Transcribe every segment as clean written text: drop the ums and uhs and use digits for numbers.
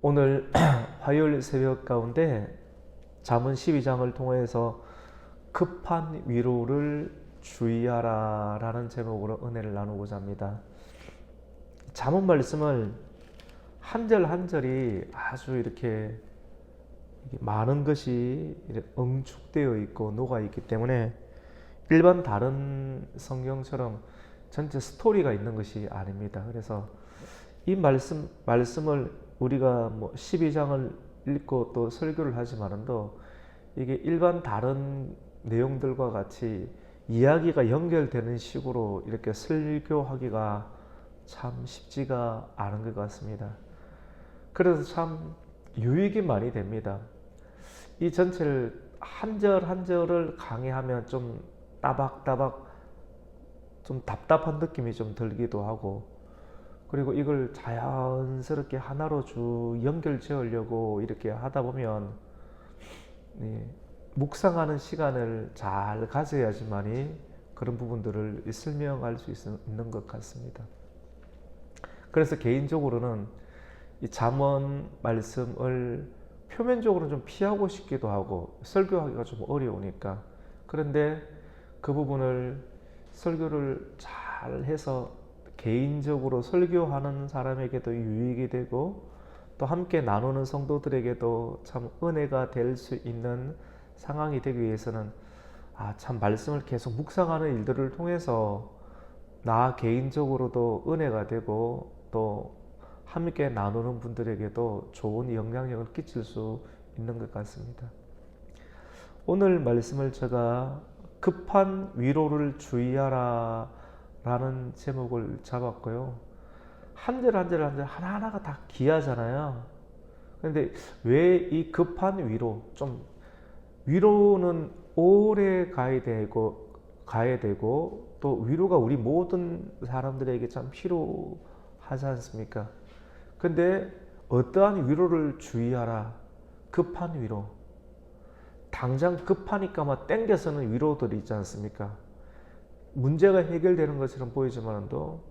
오늘 화요일 새벽 가운데 잠언 12장을 통해서 급한 위로를 주의하라 라는 제목으로 은혜를 나누고자 합니다. 잠언 말씀을 한 절 한 절이 아주 이렇게 많은 것이 응축되어 있고 녹아 있기 때문에 일반 다른 성경처럼 전체 스토리가 있는 것이 아닙니다. 그래서 이 말씀을 우리가 12장을 읽고 또 설교를 하지만도 이게 일반 다른 내용들과 같이 이야기가 연결되는 식으로 이렇게 설교하기가 참 쉽지가 않은 것 같습니다. 그래서 참 유익이 많이 됩니다. 이 전체를 한 절 한 절을 강의하면 좀 따박따박 좀 답답한 느낌이 좀 들기도 하고, 그리고 이걸 자연스럽게 하나로 쭉 연결 지으려고 이렇게 하다 보면 묵상하는 시간을 잘 가져야지만이 그런 부분들을 설명할 수 있는 것 같습니다. 그래서 개인적으로는 이 잠언 말씀을 표면적으로 좀 피하고 싶기도 하고 설교하기가 좀 어려우니까, 그런데 그 부분을 설교를 잘 해서 개인적으로 설교하는 사람에게도 유익이 되고 또 함께 나누는 성도들에게도 참 은혜가 될 수 있는 상황이 되기 위해서는 참 말씀을 계속 묵상하는 일들을 통해서 나 개인적으로도 은혜가 되고 또 함께 나누는 분들에게도 좋은 영향력을 끼칠 수 있는 것 같습니다. 오늘 말씀을 제가 급한 위로를 주의하라 라는 제목을 잡았고요. 한 절 한 절 한 절 하나하나가 다 귀하잖아요. 그런데 왜 이 급한 위로는 오래 가야 되고 또 위로가 우리 모든 사람들에게 참 필요하지 않습니까? 근데 어떠한 위로를 주의하라. 급한 위로. 당장 급하니까 막 땡겨서는 위로들이 있지 않습니까? 문제가 해결되는 것처럼 보이지만도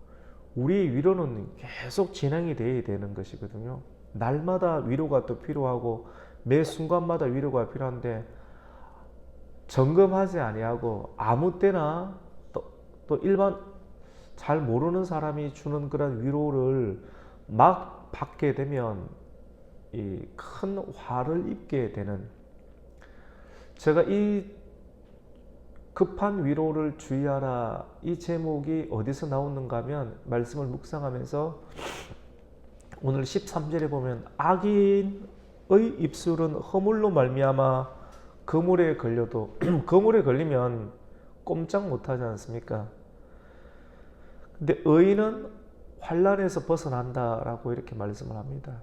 우리 위로는 계속 진행이 돼야 되는 것이거든요. 날마다 위로가 또 필요하고 매 순간마다 위로가 필요한데 점검하지 아니하고 아무 때나 또 일반 잘 모르는 사람이 주는 그런 위로를 막 받게 되면 이 큰 화를 입게 되는, 제가 이 급한 위로를 주의하라 이 제목이 어디서 나오는가 하면 말씀을 묵상하면서 오늘 13절에 보면 악인의 입술은 허물로 말미암아 그물에 걸려도 그물에 걸리면 꼼짝 못하지 않습니까? 근데 의인은 환난에서 벗어난다라고 이렇게 말씀을 합니다.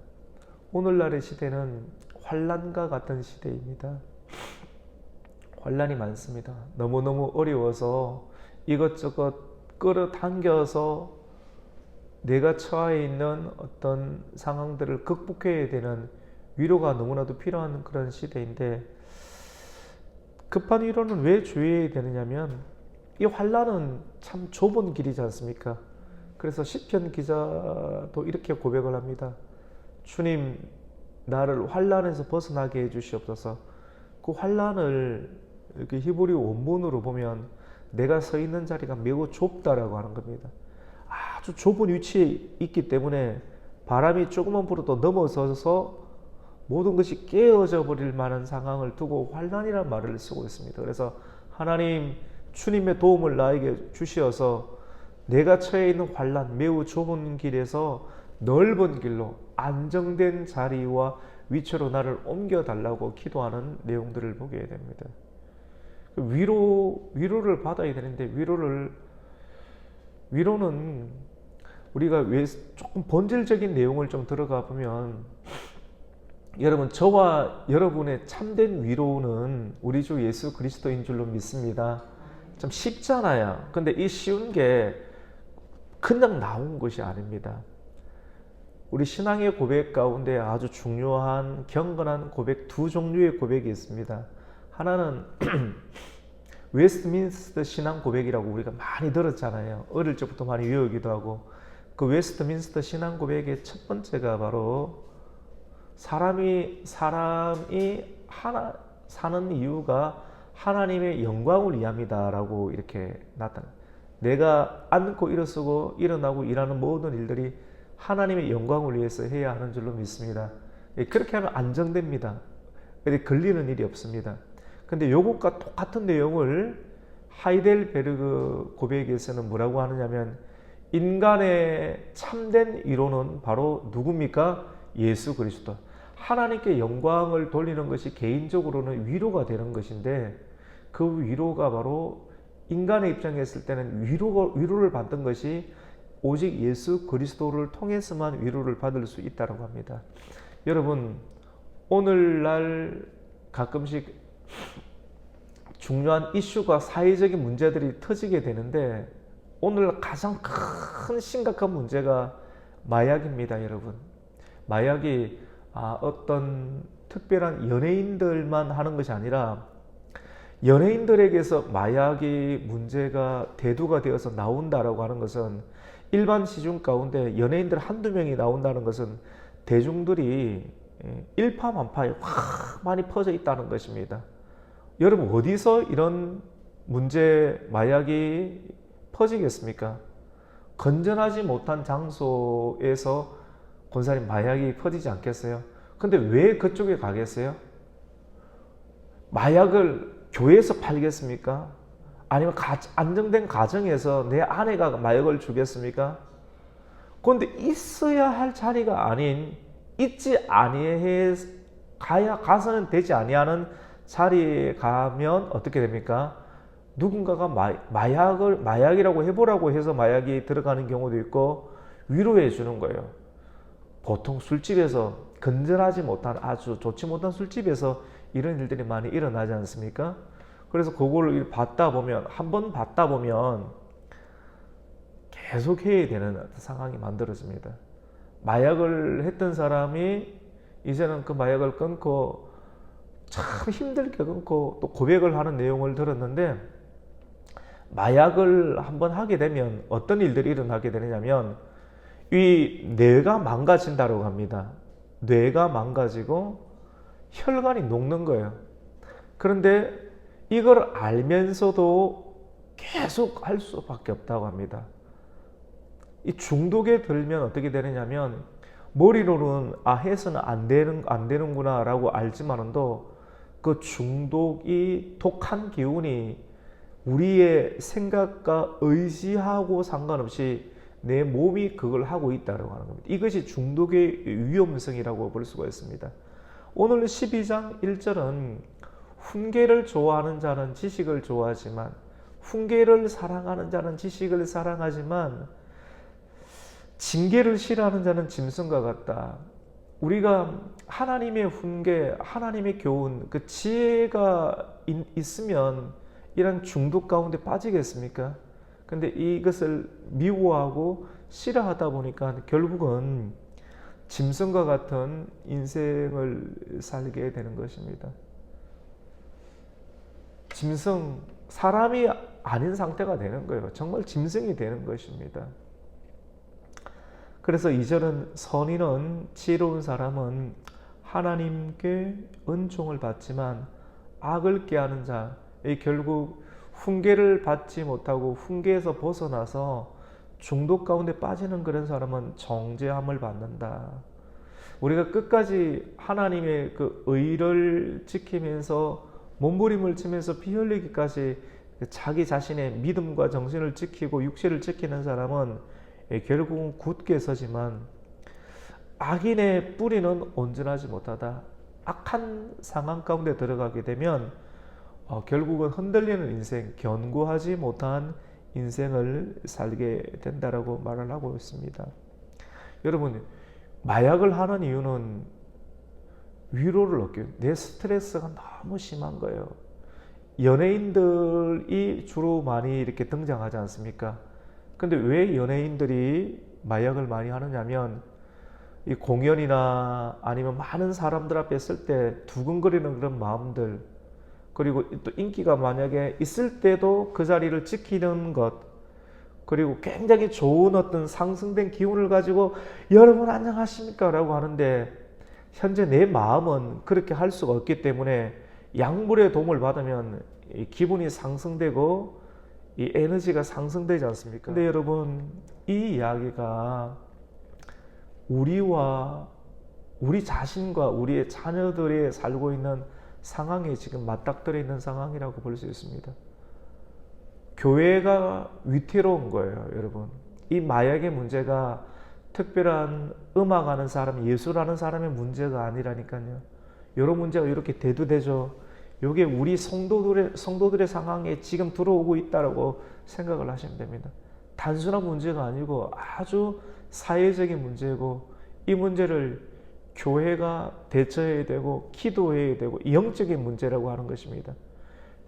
오늘날의 시대는 환난과 같은 시대입니다. 환난이 많습니다. 너무너무 어려워서 이것저것 끌어당겨서 내가 처해 있는 어떤 상황들을 극복해야 되는 위로가 너무나도 필요한 그런 시대인데, 급한 위로는 왜 주의해야 되느냐면 이 환난은 참 좁은 길이지 않습니까? 그래서 시편 기자도 이렇게 고백을 합니다. 주님, 나를 환난에서 벗어나게 해주시옵소서. 그 환난을 이렇게 히브리 원문으로 보면 내가 서 있는 자리가 매우 좁다라고 하는 겁니다. 아주 좁은 위치에 있기 때문에 바람이 조금만 불어도 넘어서서 모든 것이 깨어져 버릴 만한 상황을 두고 환난이라는 말을 쓰고 있습니다. 그래서 하나님, 주님의 도움을 나에게 주시어서 내가 처해 있는 환난, 매우 좁은 길에서 넓은 길로 안정된 자리와 위치로 나를 옮겨달라고 기도하는 내용들을 보게 됩니다. 위로를 받아야 되는데 위로는 우리가 왜 조금 본질적인 내용을 좀 들어가 보면, 여러분, 저와 여러분의 참된 위로는 우리 주 예수 그리스도인 줄로 믿습니다. 참 쉽잖아요. 근데 이 쉬운 게 그냥 나온 것이 아닙니다. 우리 신앙의 고백 가운데 아주 중요한 경건한 고백, 두 종류의 고백이 있습니다. 하나는 웨스트민스터 신앙 고백이라고 우리가 많이 들었잖아요. 어릴 적부터 많이 외우기도 하고. 그 웨스트민스터 신앙 고백의 첫 번째가 바로 사람이 하나 사는 이유가 하나님의 영광을 위함이다라고 이렇게 나타나. 내가 앉고 일어서고 일어나고 일하는 모든 일들이 하나님의 영광을 위해서 해야 하는 줄로 믿습니다. 그렇게 하면 안정됩니다. 걸리는 일이 없습니다. 근데 요것과 똑같은 내용을 하이델베르그 고백에서는 뭐라고 하느냐면, 인간의 참된 위로는 바로 누굽니까? 예수 그리스도. 하나님께 영광을 돌리는 것이 개인적으로는 위로가 되는 것인데, 그 위로가 바로 인간의 입장에 있을 때는 위로를 받는 것이 오직 예수 그리스도를 통해서만 위로를 받을 수 있다고 합니다. 여러분, 오늘날 가끔씩 중요한 이슈가 사회적인 문제들이 터지게 되는데, 오늘 가장 큰 심각한 문제가 마약입니다, 여러분. 마약이 어떤 특별한 연예인들만 하는 것이 아니라, 연예인들에게서 마약이 문제가 대두가 되어서 나온다라고 하는 것은, 일반 시중 가운데 연예인들 한두 명이 나온다는 것은 대중들이 일파만파에 확 많이 퍼져 있다는 것입니다. 여러분, 어디서 이런 문제 마약이 퍼지겠습니까? 건전하지 못한 장소에서 권사님 마약이 퍼지지 않겠어요? 근데 왜 그쪽에 가겠어요? 마약을 교회에서 팔겠습니까? 아니면 안정된 가정에서 내 아내가 마약을 주겠습니까? 그런데 있어야 할 자리가 아닌, 있지 아니해 가서는 되지 아니하는 자리에 가면 어떻게 됩니까? 누군가가 마약이라고 해보라고 해서 마약이 들어가는 경우도 있고, 위로해 주는 거예요. 보통 술집에서, 건전하지 못한, 아주 좋지 못한 술집에서 이런 일들이 많이 일어나지 않습니까? 그래서 그거를 한번 받다 보면 계속 해야 되는 상황이 만들어집니다. 마약을 했던 사람이 이제는 그 마약을 끊고, 참 힘들게 끊고 또 고백을 하는 내용을 들었는데, 마약을 한번 하게 되면 어떤 일들이 일어나게 되느냐면, 이 뇌가 망가진다고 합니다. 뇌가 망가지고 혈관이 녹는 거예요. 그런데 이걸 알면서도 계속 할 수밖에 없다고 합니다. 이 중독에 들면 어떻게 되느냐면, 머리로는 해서는 안 되는구나 라고 알지만도, 그 중독이 독한 기운이 우리의 생각과 의지하고 상관없이 내 몸이 그걸 하고 있다고 하는 겁니다. 이것이 중독의 위험성이라고 볼 수가 있습니다. 오늘 12장 1절은 훈계를 좋아하는 자는 지식을 좋아하지만, 훈계를 사랑하는 자는 지식을 사랑하지만, 징계를 싫어하는 자는 짐승과 같다. 우리가 하나님의 훈계, 하나님의 교훈, 그 지혜가 있으면 이런 중독 가운데 빠지겠습니까? 근데 이것을 미워하고 싫어하다 보니까 결국은 짐승과 같은 인생을 살게 되는 것입니다. 짐승, 사람이 아닌 상태가 되는 거예요. 정말 짐승이 되는 것입니다. 그래서 2절은 선인은, 지혜로운 사람은 하나님께 은총을 받지만 악을 꾀하는 자, 결국 훈계를 받지 못하고 훈계에서 벗어나서 중독 가운데 빠지는 그런 사람은 정죄함을 받는다. 우리가 끝까지 하나님의 그 의를 지키면서 몸부림을 치면서 피 흘리기까지 자기 자신의 믿음과 정신을 지키고 육체를 지키는 사람은 결국은 굳게 서지만, 악인의 뿌리는 온전하지 못하다. 악한 상황 가운데 들어가게 되면 결국은 흔들리는 인생, 견고하지 못한 인생을 살게 된다라고 말을 하고 있습니다. 여러분, 마약을 하는 이유는 위로를 얻기 위해, 내 스트레스가 너무 심한 거예요. 연예인들이 주로 많이 이렇게 등장하지 않습니까? 근데 왜 연예인들이 마약을 많이 하느냐면, 이 공연이나 아니면 많은 사람들 앞에 있을 때 두근거리는 그런 마음들, 그리고 또 인기가 만약에 있을 때도 그 자리를 지키는 것, 그리고 굉장히 좋은 어떤 상승된 기운을 가지고 여러분 안녕하십니까 라고 하는데, 현재 내 마음은 그렇게 할 수가 없기 때문에 약물의 도움을 받으면 이 기분이 상승되고 이 에너지가 상승되지 않습니까? 근데 여러분, 이 이야기가 우리와 우리 자신과 우리의 자녀들이 살고 있는 상황에 지금 맞닥뜨려 있는 상황이라고 볼 수 있습니다. 교회가 위태로운 거예요, 여러분. 이 마약의 문제가 특별한 음악하는 사람, 예술하는 사람의 문제가 아니라니까요. 이런 문제가 이렇게 대두되죠. 이게 우리 성도들의 상황에 지금 들어오고 있다고 생각을 하시면 됩니다. 단순한 문제가 아니고 아주 사회적인 문제고, 이 문제를 교회가 대처해야 되고 기도해야 되고 영적인 문제라고 하는 것입니다.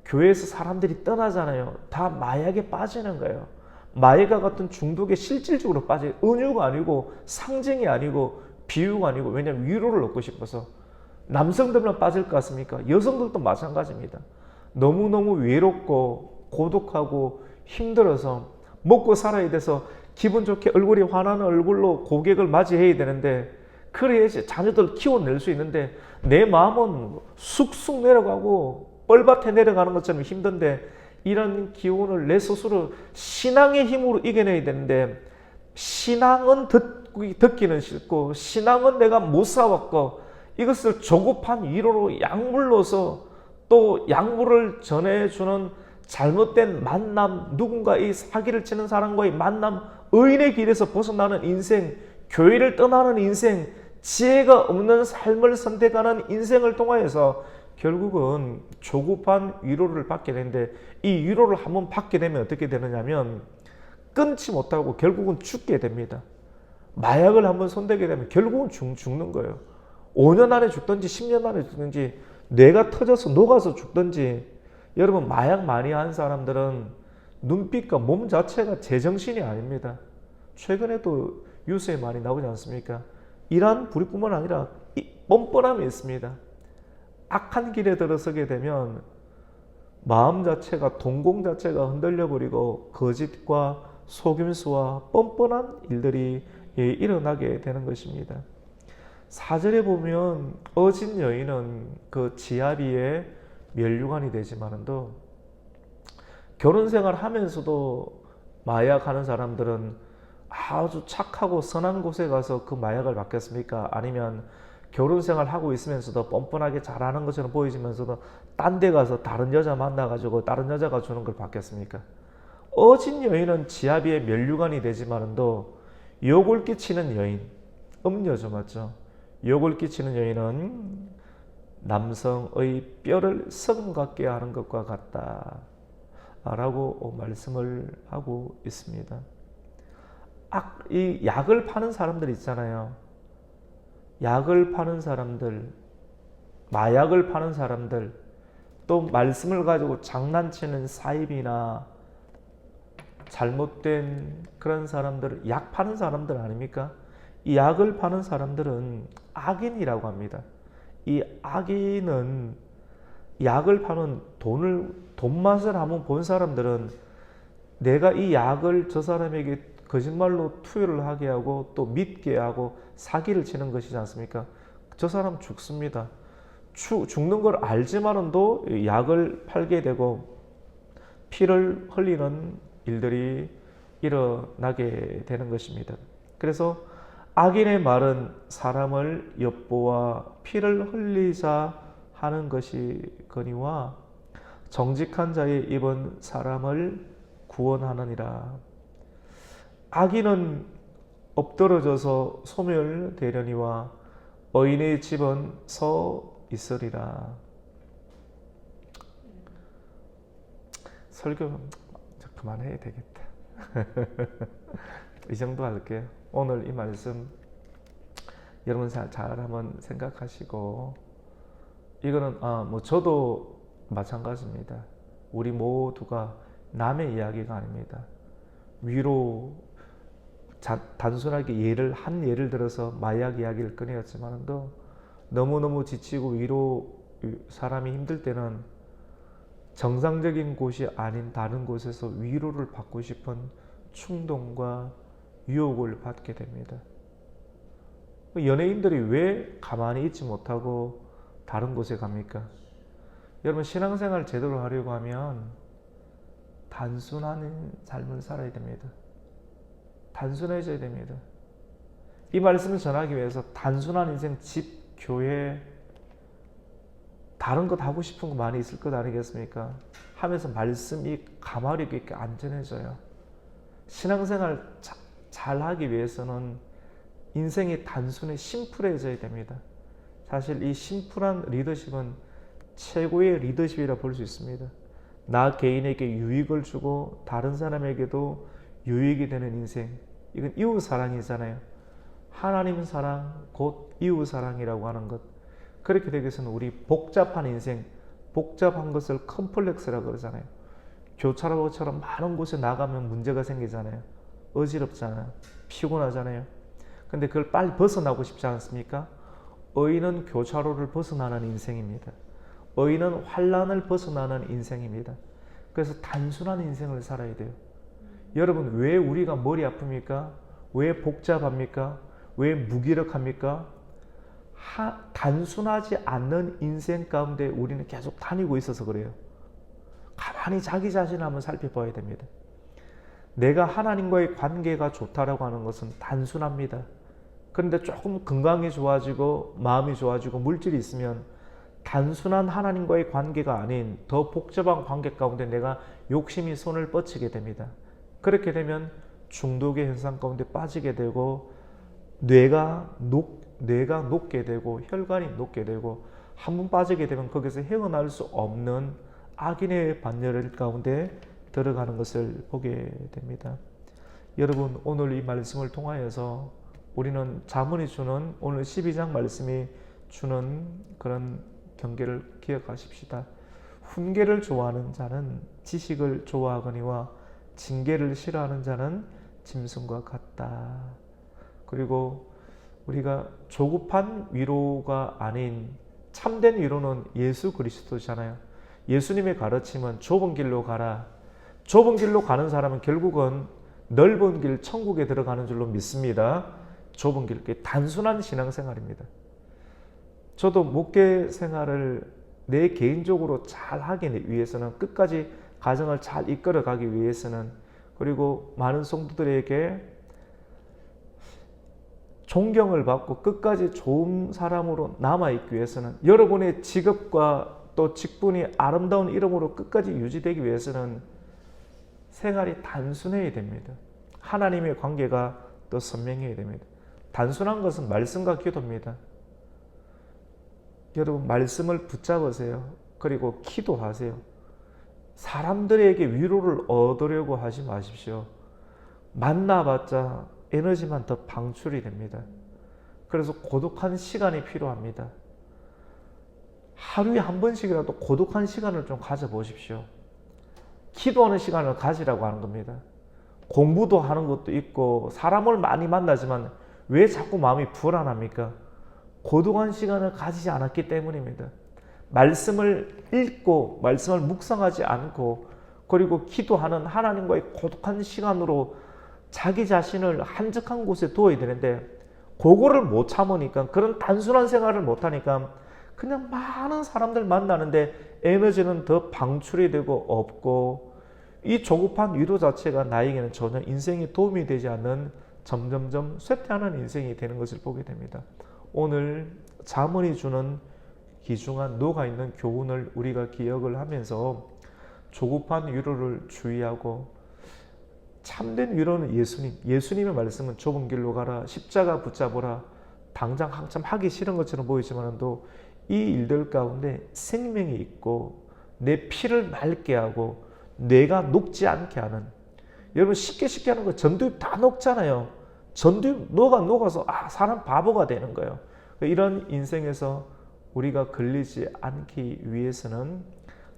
교회에서 사람들이 떠나잖아요. 다 마약에 빠지는 거예요. 마약과 같은 중독에 실질적으로 빠져요. 은유가 아니고 상징이 아니고 비유가 아니고, 왜냐하면 위로를 얻고 싶어서. 남성들만 빠질 것 같습니까? 여성들도 마찬가지입니다. 너무너무 외롭고 고독하고 힘들어서 먹고 살아야 돼서 기분 좋게 얼굴이 환한 얼굴로 고객을 맞이해야 되는데, 그래야지 자녀들 키워낼 수 있는데 내 마음은 쑥쑥 내려가고 뻘밭에 내려가는 것처럼 힘든데, 이런 기운을 내 스스로 신앙의 힘으로 이겨내야 되는데, 신앙은 듣기는 싫고 신앙은 내가 못 싸웠고, 이것을 조급한 위로로 약물로서 또 약물을 전해주는 잘못된 만남, 누군가의 사기를 치는 사람과의 만남, 의인의 길에서 벗어나는 인생, 교회를 떠나는 인생, 지혜가 없는 삶을 선택하는 인생을 통하여서 결국은 조급한 위로를 받게 되는데, 이 위로를 한번 받게 되면 어떻게 되느냐면 끊지 못하고 결국은 죽게 됩니다. 마약을 한번 손대게 되면 결국은 죽는 거예요. 5년 안에 죽든지 10년 안에 죽든지, 뇌가 터져서 녹아서 죽든지. 여러분, 마약 많이 한 사람들은 눈빛과 몸 자체가 제정신이 아닙니다. 최근에도 뉴스에 많이 나오지 않습니까? 이러한 불의뿐만 아니라 뻔뻔함이 있습니다. 악한 길에 들어서게 되면 마음 자체가, 동공 자체가 흔들려버리고 거짓과 속임수와 뻔뻔한 일들이 일어나게 되는 것입니다. 4절에 보면 어진 여인은 그 지아비의 면류관이 되지만도, 결혼 생활 하면서도 마약하는 사람들은 아주 착하고 선한 곳에 가서 그 마약을 받겠습니까? 아니면 결혼 생활 하고 있으면서도 뻔뻔하게 잘하는 것처럼 보이지면서도 딴 데 가서 다른 여자 만나가지고 다른 여자가 주는 걸 받겠습니까? 어진 여인은 지아비의 면류관이 되지만도 욕을 끼치는 여인, 음녀죠, 맞죠? 욕을 끼치는 여인은 남성의 뼈를 썩음 같게 하는 것과 같다 라고 말씀을 하고 있습니다. 이 약을 파는 사람들 있잖아요. 약을 파는 사람들, 마약을 파는 사람들, 또 말씀을 가지고 장난치는 사입이나 잘못된 그런 사람들, 약 파는 사람들 아닙니까? 이 약을 파는 사람들은 악인이라고 합니다. 이 악인은 약을 파는 돈 맛을 한번 본 사람들은 내가 이 약을 저 사람에게 거짓말로 투여를 하게 하고 또 믿게 하고 사기를 치는 것이지 않습니까? 저 사람 죽습니다. 죽는 걸 알지만도 약을 팔게 되고 피를 흘리는 일들이 일어나게 되는 것입니다. 그래서 악인의 말은 사람을 엿보아 피를 흘리자 하는 것이거니와 정직한 자의 입은 사람을 구원하느니라. 악인은 엎드러져서 소멸되려니와 의인의 집은 서 있으리라. 설교 그만해야 되겠다. 이 정도 할게요. 오늘 이 말씀 여러분 잘 한번 생각하시고, 이거는 저도 마찬가지입니다. 우리 모두가 남의 이야기가 아닙니다. 위로 단순하게 한 예를 들어서 마약 이야기를 꺼내었지만도 너무너무 지치고 사람이 힘들 때는 정상적인 곳이 아닌 다른 곳에서 위로를 받고 싶은 충동과 유혹을 받게 됩니다. 연예인들이 왜 가만히 있지 못하고 다른 곳에 갑니까? 여러분, 신앙생활 제대로 하려고 하면 단순한 삶을 살아야 됩니다. 단순해져야 됩니다. 이 말씀을 전하기 위해서 단순한 인생, 집, 교회, 다른 것 하고 싶은 거 많이 있을 것 아니겠습니까? 하면서 말씀이 가마력 있게 안전해져요. 신앙생활 잘 하기 위해서는 인생이 단순히 심플해져야 됩니다. 사실 이 심플한 리더십은 최고의 리더십이라 볼 수 있습니다. 나 개인에게 유익을 주고 다른 사람에게도 유익이 되는 인생. 이건 이웃 사랑이잖아요. 하나님 사랑 곧 이웃 사랑이라고 하는 것. 그렇게 되기 위해서는 우리 복잡한 인생, 복잡한 것을 컴플렉스라고 그러잖아요. 교차로처럼 많은 곳에 나가면 문제가 생기잖아요. 어지럽잖아요. 피곤하잖아요. 근데 그걸 빨리 벗어나고 싶지 않습니까? 의인은 교차로를 벗어나는 인생입니다. 의인은 환난을 벗어나는 인생입니다. 그래서 단순한 인생을 살아야 돼요. 여러분, 왜 우리가 머리 아픕니까? 왜 복잡합니까? 왜 무기력합니까? 단순하지 않는 인생 가운데 우리는 계속 다니고 있어서 그래요. 가만히 자기 자신을 한번 살펴봐야 됩니다. 내가 하나님과의 관계가 좋다라고 하는 것은 단순합니다. 그런데 조금 건강이 좋아지고 마음이 좋아지고 물질이 있으면 단순한 하나님과의 관계가 아닌 더 복잡한 관계 가운데 내가 욕심이 손을 뻗치게 됩니다. 그렇게 되면 중독의 현상 가운데 빠지게 되고 뇌가 녹게 되고 혈관이 녹게 되고 한번 빠지게 되면 거기서 헤어날 수 없는 악인의 반열 가운데 들어가는 것을 보게 됩니다. 여러분, 오늘 이 말씀을 통하여서 우리는 잠언이 주는 오늘 12장 말씀이 주는 그런 경계를 기억하십시다. 훈계를 좋아하는 자는 지식을 좋아하거니와 징계를 싫어하는 자는 짐승과 같다. 그리고 우리가 조급한 위로가 아닌 참된 위로는 예수 그리스도잖아요. 예수님의 가르침은 좁은 길로 가라. 좁은 길로 가는 사람은 결국은 넓은 길 천국에 들어가는 줄로 믿습니다. 좁은 길, 단순한 신앙생활입니다. 저도 목회 생활을 내 개인적으로 잘 하기 위해서는 끝까지 가정을 잘 이끌어 가기 위해서는 그리고 많은 성도들에게 존경을 받고 끝까지 좋은 사람으로 남아있기 위해서는 여러분의 직업과 또 직분이 아름다운 이름으로 끝까지 유지되기 위해서는 생활이 단순해야 됩니다. 하나님의 관계가 또 선명해야 됩니다. 단순한 것은 말씀과 기도입니다. 여러분, 말씀을 붙잡으세요. 그리고 기도하세요. 사람들에게 위로를 얻으려고 하지 마십시오. 만나봤자 에너지만 더 방출이 됩니다. 그래서 고독한 시간이 필요합니다. 하루에 한 번씩이라도 고독한 시간을 좀 가져보십시오. 기도하는 시간을 가지라고 하는 겁니다. 공부도 하는 것도 있고 사람을 많이 만나지만 왜 자꾸 마음이 불안합니까? 고독한 시간을 가지지 않았기 때문입니다. 말씀을 읽고 말씀을 묵상하지 않고 그리고 기도하는 하나님과의 고독한 시간으로 자기 자신을 한적한 곳에 두어야 되는데 그거를 못 참으니까 그런 단순한 생활을 못하니까 그냥 많은 사람들 만나는데 에너지는 더 방출이 되고 없고 이 조급한 위로 자체가 나에게는 전혀 인생에 도움이 되지 않는 점점점 쇠퇴하는 인생이 되는 것을 보게 됩니다. 오늘 잠언이 주는 귀중한 녹아있는 교훈을 우리가 기억을 하면서 조급한 위로를 주의하고 참된 위로는 예수님의 말씀은 좁은 길로 가라, 십자가 붙잡으라, 당장 한참 하기 싫은 것처럼 보이지만도 이 일들 가운데 생명이 있고 내 피를 맑게 하고 뇌가 녹지 않게 하는, 여러분 쉽게 하는 거 전두엽 다 녹잖아요. 전두엽 녹아서 사람 바보가 되는 거예요. 이런 인생에서 우리가 걸리지 않기 위해서는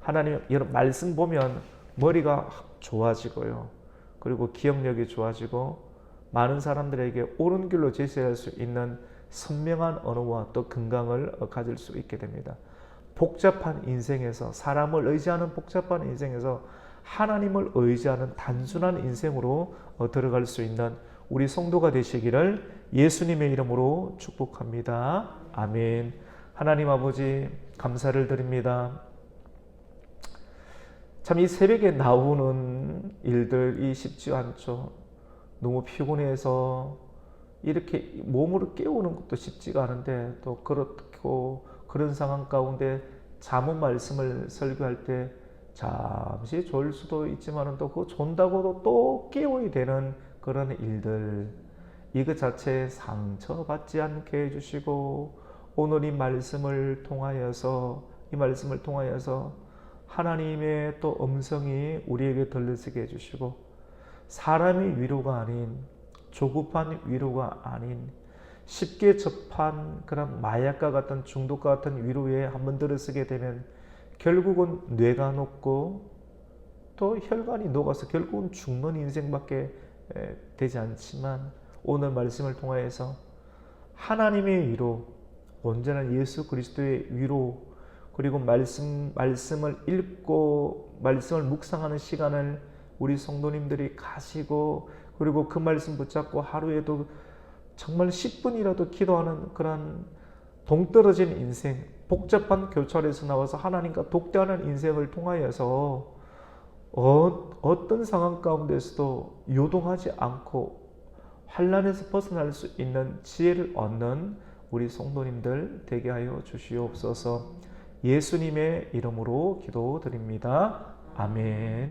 하나님 여러분 말씀 보면 머리가 좋아지고요. 그리고 기억력이 좋아지고 많은 사람들에게 옳은 길로 제시할 수 있는 선명한 언어와 또 건강을 가질 수 있게 됩니다. 복잡한 인생에서 사람을 의지하는 복잡한 인생에서 하나님을 의지하는 단순한 인생으로 들어갈 수 있는 우리 성도가 되시기를 예수님의 이름으로 축복합니다. 아멘. 하나님 아버지 감사를 드립니다. 참 이 새벽에 나오는 일들이 쉽지 않죠. 너무 피곤해서 이렇게 몸으로 깨우는 것도 쉽지가 않은데 또 그렇고 그런 상황 가운데 잠언 말씀을 설교할 때 잠시 졸 수도 있지만 또 그 존다고도 또 깨워야 되는 그런 일들, 이것 자체에 상처받지 않게 해주시고 오늘 이 말씀을 통하여서 하나님의 또 음성이 우리에게 들려지게 해주시고 사람의 위로가 아닌 조급한 위로가 아닌 쉽게 접한 그런 마약과 같은 중독과 같은 위로에 한번 들어서게 되면 결국은 뇌가 녹고 또 혈관이 녹아서 결국은 죽는 인생밖에 되지 않지만 오늘 말씀을 통하여서 하나님의 위로, 온전한 예수 그리스도의 위로, 그리고 말씀을 읽고 말씀을 묵상하는 시간을 우리 성도님들이 가시고 그리고 그 말씀 붙잡고 하루에도 정말 10분이라도 기도하는 그런 동떨어진 인생, 복잡한 교찰에서 나와서 하나님과 독대하는 인생을 통하여서 어떤 상황 가운데서도 요동하지 않고 환난에서 벗어날 수 있는 지혜를 얻는 우리 성도님들 되게 하여 주시옵소서. 예수님의 이름으로 기도드립니다. 아멘.